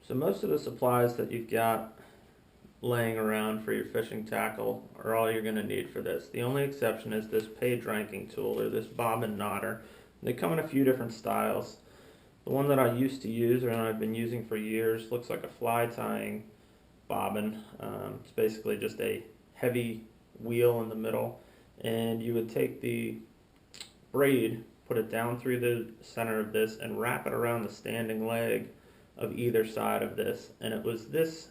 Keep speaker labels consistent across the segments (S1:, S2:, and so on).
S1: So most of the supplies that you've got laying around for your fishing tackle are all you're going to need for this. The only exception is this page ranking tool, or this bobbin knotter. They come in a few different styles. The one that I used to use, or I've been using for years, looks like a fly tying bobbin. It's basically just a heavy wheel in the middle, and you would take the braid, put it down through the center of this, and wrap it around the standing leg of either side of this. And it was this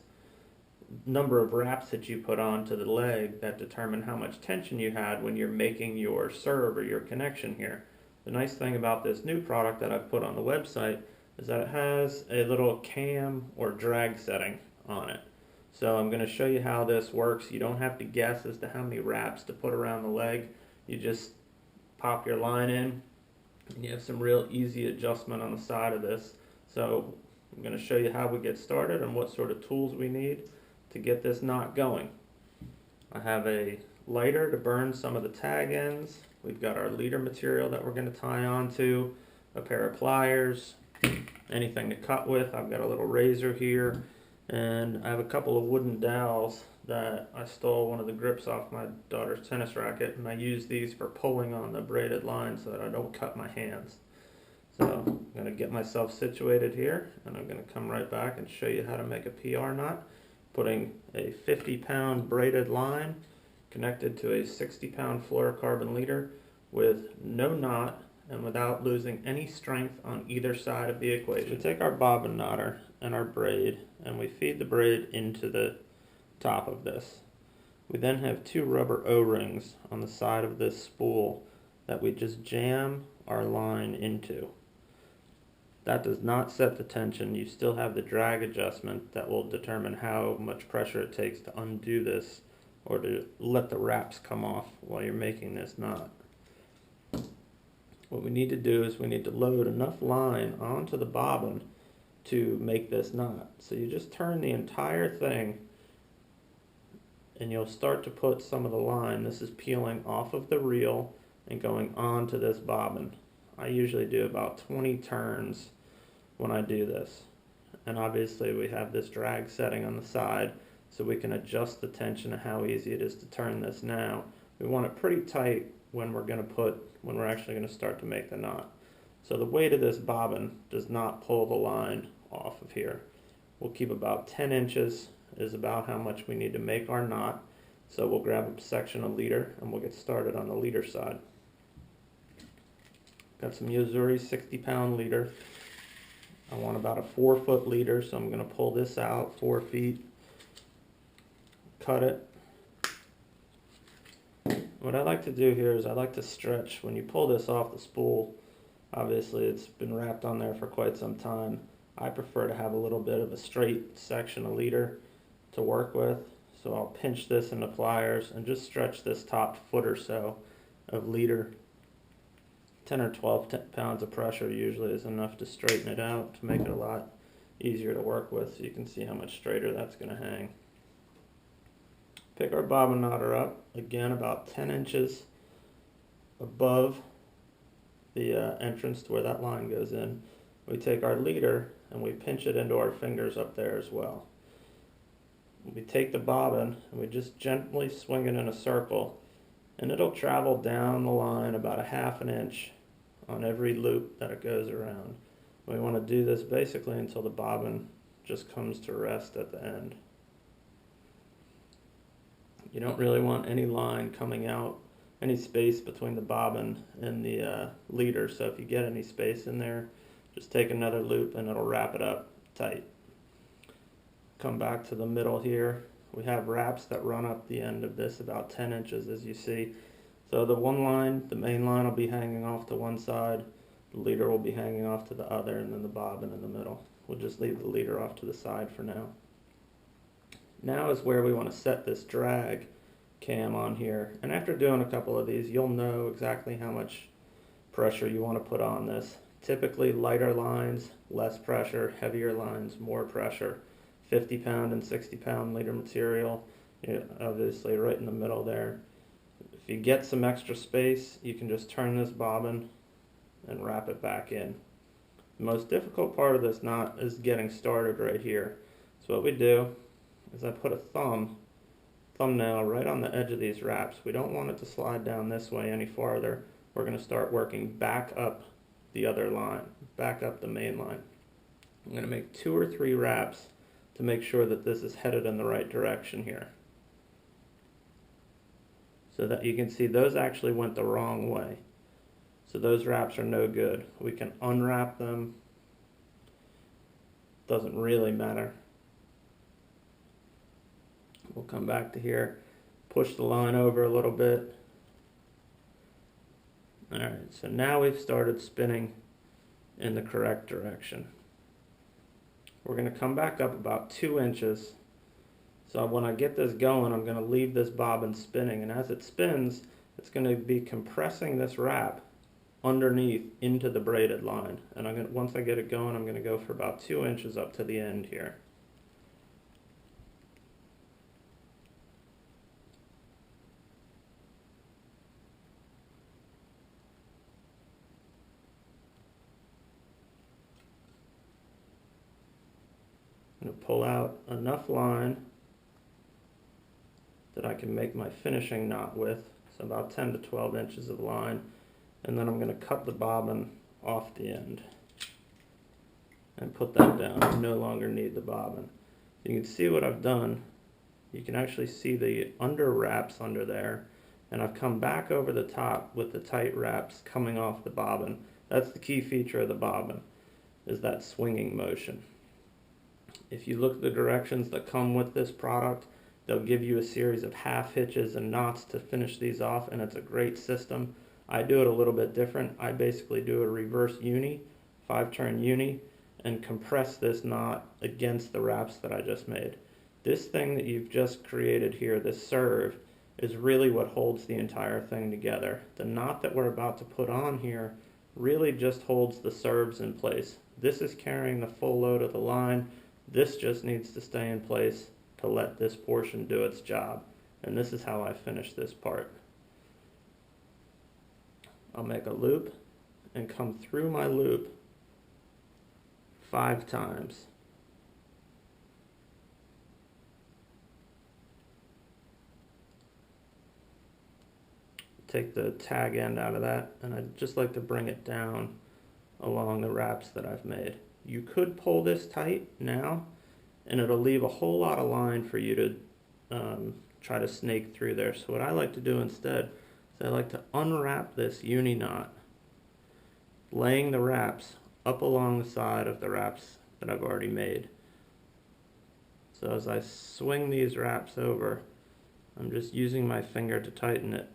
S1: number of wraps that you put onto the leg that determined how much tension you had when you're making your serve or your connection here. The nice thing about this new product that I've put on the website is that it has a little cam or drag setting on it. So I'm going to show you how this works. You don't have to guess as to how many wraps to put around the leg. You just pop your line in, and you have some real easy adjustment on the side of this. So I'm going to show you how we get started and what sort of tools we need to get this knot going. I have a lighter to burn some of the tag ends. We've got our leader material that we're going to tie onto, a pair of pliers, anything to cut with. I've got a little razor here, and I have a couple of wooden dowels that I stole one of the grips off my daughter's tennis racket, and I use these for pulling on the braided line so that I don't cut my hands. So I'm going to get myself situated here, and I'm going to come right back and show you how to make a PR knot, putting a 50-pound braided line connected to a 60-pound fluorocarbon leader with no knot and without losing any strength on either side of the equation. So we take our bobbin knotter and our braid, and we feed the braid into the top of this. We then have two rubber O-rings on the side of this spool that we just jam our line into. That does not set the tension. You still have the drag adjustment that will determine how much pressure it takes to undo this or to let the wraps come off while you're making this knot. What we need to do is we need to load enough line onto the bobbin to make this knot. So you just turn the entire thing, and you'll start to put some of the line. This is peeling off of the reel and going onto this bobbin. I usually do about 20 turns when I do this. And obviously we have this drag setting on the side so we can adjust the tension of how easy it is to turn this now. We want it pretty tight when we're actually going to start to make the knot. So the weight of this bobbin does not pull the line off of here. We'll keep about 10 inches is about how much we need to make our knot. So we'll grab a section of leader and we'll get started on the leader side. Got some Yozuri 60-pound leader. I want about a 4-foot leader, so I'm going to pull this out 4 feet, cut it. What I like to do here is I like to stretch. When you pull this off the spool, obviously it's been wrapped on there for quite some time. I prefer to have a little bit of a straight section of leader to work with, so I'll pinch this in the pliers and just stretch this top foot or so of leader. 10 or 12 pounds of pressure usually is enough to straighten it out, to make it a lot easier to work with, so you can see how much straighter that's going to hang. Pick our bobbin knotter up, again about 10 inches above the entrance to where that line goes in. We take our leader and we pinch it into our fingers up there as well. We take the bobbin and we just gently swing it in a circle, and it'll travel down the line about a ½ inch on every loop that it goes around. We want to do this basically until the bobbin just comes to rest at the end. You don't really want any line coming out, any space between the bobbin and the leader, so if you get any space in there, just take another loop and it'll wrap it up tight. Come back to the middle here. We have wraps that run up the end of this about 10 inches, as you see. So the one line, the main line, will be hanging off to one side, the leader will be hanging off to the other, and then the bobbin in the middle. We'll just leave the leader off to the side for now. Now is where we want to set this drag cam on here. And after doing a couple of these, you'll know exactly how much pressure you want to put on this. Typically lighter lines, less pressure, heavier lines, more pressure. 50-pound and 60-pound leader material, obviously right in the middle there. If you get some extra space, you can just turn this bobbin and wrap it back in. The most difficult part of this knot is getting started right here. So what we do is I put a thumbnail right on the edge of these wraps. We don't want it to slide down this way any farther. We're going to start working back up the other line, back up the main line. I'm going to make 2 or 3 wraps to make sure that this is headed in the right direction here. So that you can see those actually went the wrong way. So those wraps are no good. We can unwrap them. Doesn't really matter. We'll come back to here, push the line over a little bit. Alright, so now we've started spinning in the correct direction. We're going to come back up about 2 inches. So when I get this going, I'm going to leave this bobbin spinning, and as it spins, it's going to be compressing this wrap underneath into the braided line. And once I get it going, I'm going to go for about 2 inches up to the end here. I'm going to pull out enough line that I can make my finishing knot with, so about 10 to 12 inches of line, and then I'm going to cut the bobbin off the end and put that down. I no longer need the bobbin. You can see what I've done. You can actually see the under wraps under there, and I've come back over the top with the tight wraps coming off the bobbin. That's the key feature of the bobbin, is that swinging motion. If you look at the directions that come with this product, they'll give you a series of half hitches and knots to finish these off, and it's a great system. I do it a little bit different. I basically do a reverse uni, 5-turn uni, and compress this knot against the wraps that I just made. This thing that you've just created here, this serve, is really what holds the entire thing together. The knot that we're about to put on here really just holds the serves in place. This is carrying the full load of the line. This just needs to stay in place to let this portion do its job. And this is how I finish this part. I'll make a loop and come through my loop 5 times. Take the tag end out of that, and I'd just like to bring it down along the wraps that I've made. You could pull this tight now, and it'll leave a whole lot of line for you to try to snake through there. So what I like to do instead is I like to unwrap this uni knot, laying the wraps up along the side of the wraps that I've already made. So as I swing these wraps over, I'm just using my finger to tighten it.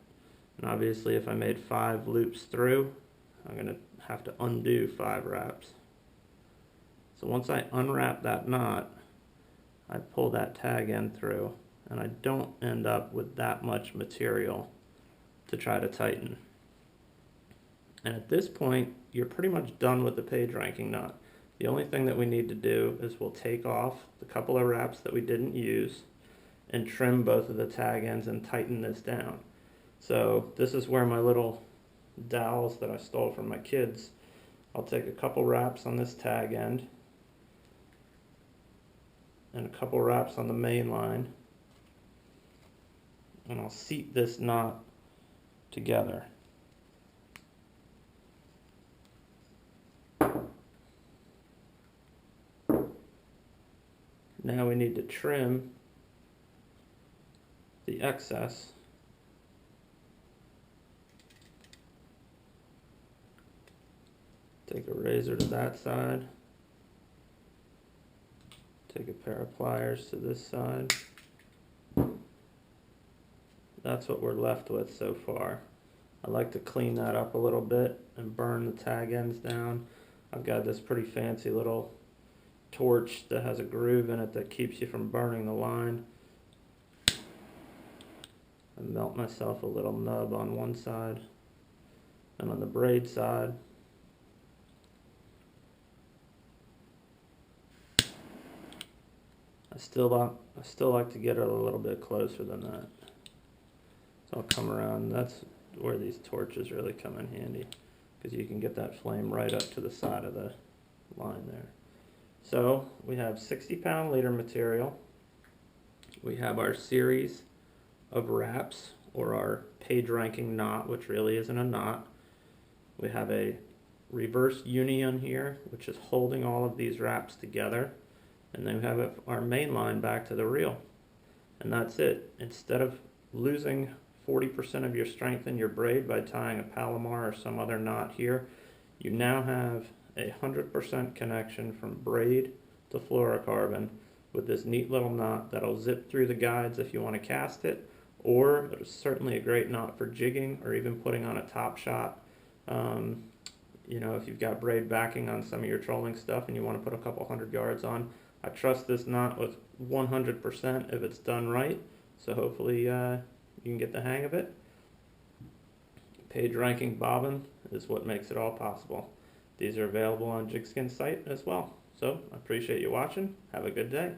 S1: And obviously if I made 5 loops through, I'm going to have to undo 5 wraps. So once I unwrap that knot, I pull that tag end through, and I don't end up with that much material to try to tighten. And at this point, you're pretty much done with the page ranking knot. The only thing that we need to do is we'll take off the couple of wraps that we didn't use and trim both of the tag ends and tighten this down. So this is where my little dowels that I stole from my kids, I'll take a couple wraps on this tag end and a couple wraps on the main line, and I'll seat this knot together. Now we need to trim the excess. Take a razor to that side. Take a pair of pliers to this side. That's what we're left with so far. I like to clean that up a little bit and burn the tag ends down. I've got this pretty fancy little torch that has a groove in it that keeps you from burning the line. I melt myself a little nub on one side, and on the braid side I still like to get it a little bit closer than that. So I'll come around. That's where these torches really come in handy, because you can get that flame right up to the side of the line there. So we have 60-pound leader material. We have our series of wraps, or our page ranking knot, which really isn't a knot. We have a reverse union here, which is holding all of these wraps together. And then we have our main line back to the reel. And that's it. Instead of losing 40% of your strength in your braid by tying a Palomar or some other knot here, you now have 100% connection from braid to fluorocarbon with this neat little knot that'll zip through the guides if you want to cast it, or it's certainly a great knot for jigging or even putting on a top shot. You know, if you've got braid backing on some of your trolling stuff and you want to put a couple 100 yards on, I trust this knot with 100% if it's done right. So hopefully you can get the hang of it. Page ranking bobbin is what makes it all possible. These are available on JigSkinz site as well. So I appreciate you watching. Have a good day.